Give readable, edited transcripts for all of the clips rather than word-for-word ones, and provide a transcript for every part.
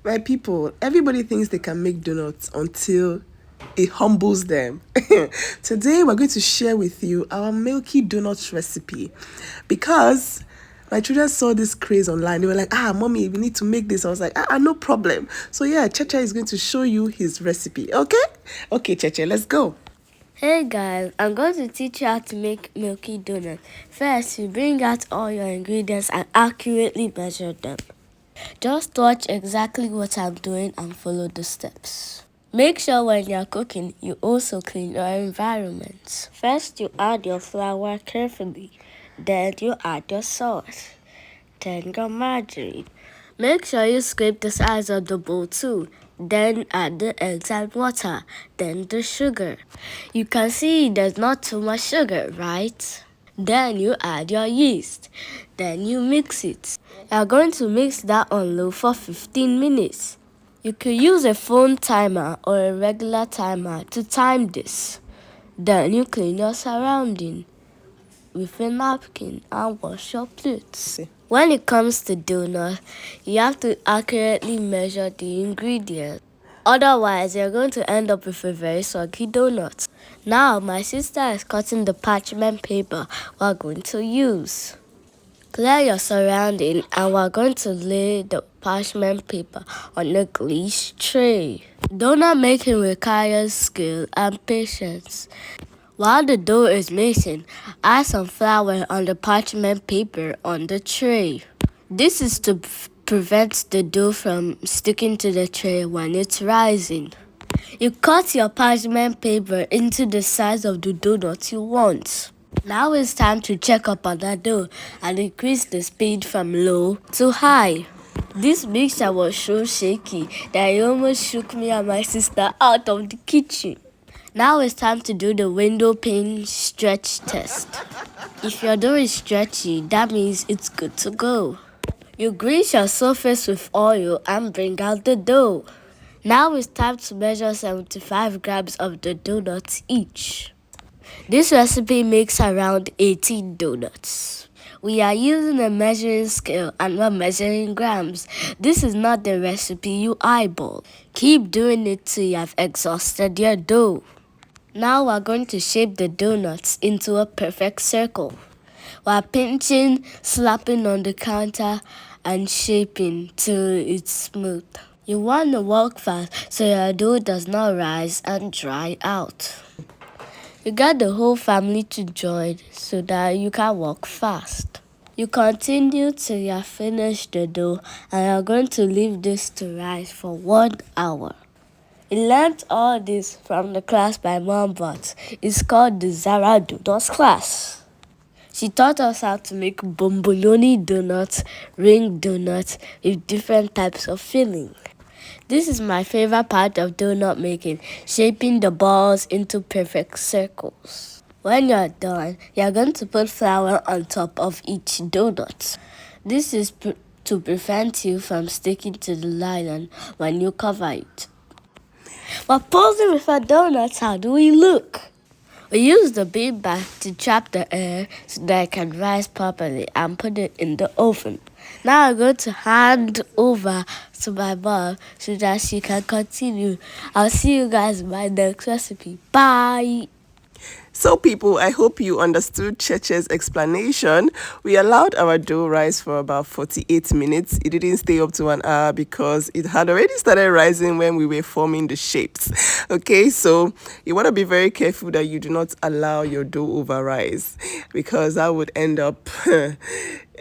My people, everybody thinks they can make donuts until it humbles them. Today, we're going to share with you our milky donuts recipe because my children saw this craze online. They were like, mommy, we need to make this. I was like, no problem. So, yeah, Cheche is going to show you his recipe. Okay? Okay, Cheche, let's go. Hey guys, I'm going to teach you how to make milky donuts. First, you bring out all your ingredients and accurately measure them. Just watch exactly what I'm doing and follow the steps. Make sure when you're cooking, you also clean your environment. First, you add your flour carefully. Then you add your salt. Then your margarine. Make sure you scrape the sides of the bowl too. Then add the eggs and water. Then the sugar. You can see there's not too much sugar, right? Then you add your yeast. Then you mix it. You're going to mix that on low for 15 minutes. You could use a phone timer or a regular timer to time this. Then you clean your surrounding with a napkin and wash your plates. When it comes to donut, you have to accurately measure the ingredients. Otherwise, you're going to end up with a very soggy donut. Now, my sister is cutting the parchment paper we're going to use. Clear your surrounding and we're going to lay the parchment paper on a glaze tray. Donut making requires skill and patience. While the dough is mixing, add some flour on the parchment paper on the tray. This is to prevent the dough from sticking to the tray when it's rising. You cut your parchment paper into the size of the donut you want. Now it's time to check up on the dough and increase the speed from low to high. This mixture was so shaky that it almost shook me and my sister out of the kitchen. Now it's time to do the window pane stretch test. If your dough is stretchy, that means it's good to go. You grease your surface with oil and bring out the dough. Now it's time to measure 75 grams of the donuts each. This recipe makes around 18 donuts. We are using a measuring scale and we're measuring grams. This is not the recipe you eyeball. Keep doing it till you have exhausted your dough. Now we're going to shape the donuts into a perfect circle. We're pinching, slapping on the counter, and shaping till it's smooth. You want to work fast so your dough does not rise and dry out. You got the whole family to join so that you can work fast. You continue till you have finished the dough and you're going to leave this to rise for 1 hour. I learned all this from the class my mom bought. It's called the Zara Donuts class. She taught us how to make bomboloni donuts, ring donuts with different types of filling. This is my favorite part of donut making, shaping the balls into perfect circles. When you're done, you're going to put flour on top of each donut. This is to prevent you from sticking to the nylon when you cover it. While posing with our donuts, how do we look? We use the bean bag to trap the air so that it can rise properly and put it in the oven. Now I'm going to hand over to my mom so that she can continue. I'll see you guys in my next recipe. Bye! So people, I hope you understood Cheche's explanation. We allowed our dough rise for about 48 minutes. It didn't stay up to 1 hour because it had already started rising when we were forming the shapes. Okay, so you want to be very careful that you do not allow your dough over rise because that would end up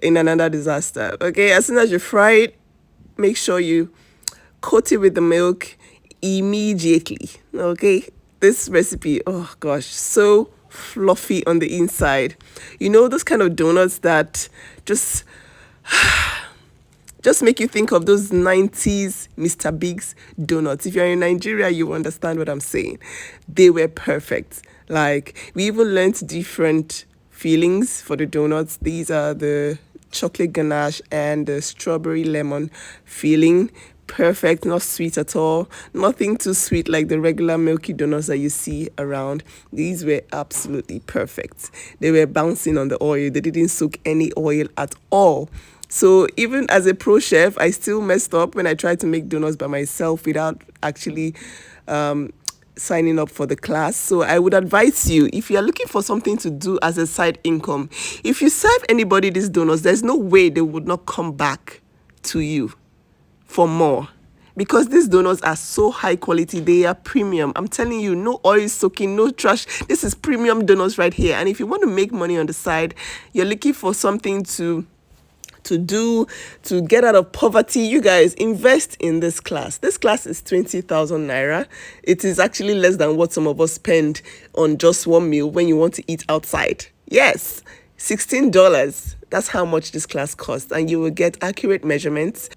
in another disaster. Okay, as soon as you fry it, make sure you coat it with the milk immediately. Okay, this recipe, oh gosh, so fluffy on the inside. You know, those kind of donuts that just make you think of those 90s Mr. Biggs donuts. If you're in Nigeria, you understand what I'm saying. They were perfect. Like, we even learned different fillings for the donuts. These are the chocolate ganache and the strawberry lemon filling. Perfect, not sweet at all. Nothing too sweet like the regular milky donuts that you see around. These were absolutely perfect. They were bouncing on the oil. They didn't soak any oil at all. So even as a pro chef, I still messed up when I tried to make donuts by myself without actually um, signing up for the class. So I would advise you, if you are looking for something to do as a side income, if you serve anybody these donuts, there's no way they would not come back to you for more, because these donuts are so high quality. They are premium. I'm telling you, no oil soaking, no trash. This is premium donuts right here. And if you want to make money on the side, you're looking for something to to get out of poverty, you guys, invest in this class. This class is 20,000 naira. It is actually less than what some of us spend on just one meal when you want to eat outside. Yes, $16. That's how much this class costs, and you will get accurate measurements.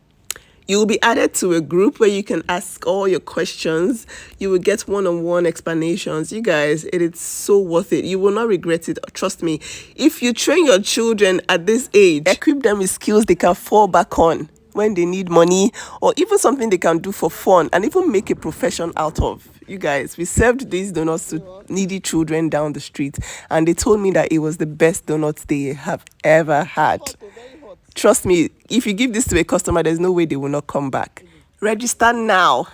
You will be added to a group where you can ask all your questions. You will get one-on-one explanations. You guys, it is so worth it. You will not regret it. Trust me. If you train your children at this age, equip them with skills they can fall back on when they need money, or even something they can do for fun and even make a profession out of. You guys, we served these donuts to needy children down the street, and they told me that it was the best donuts they have ever had. Trust me, if you give this to a customer, there's no way they will not come back. Register now.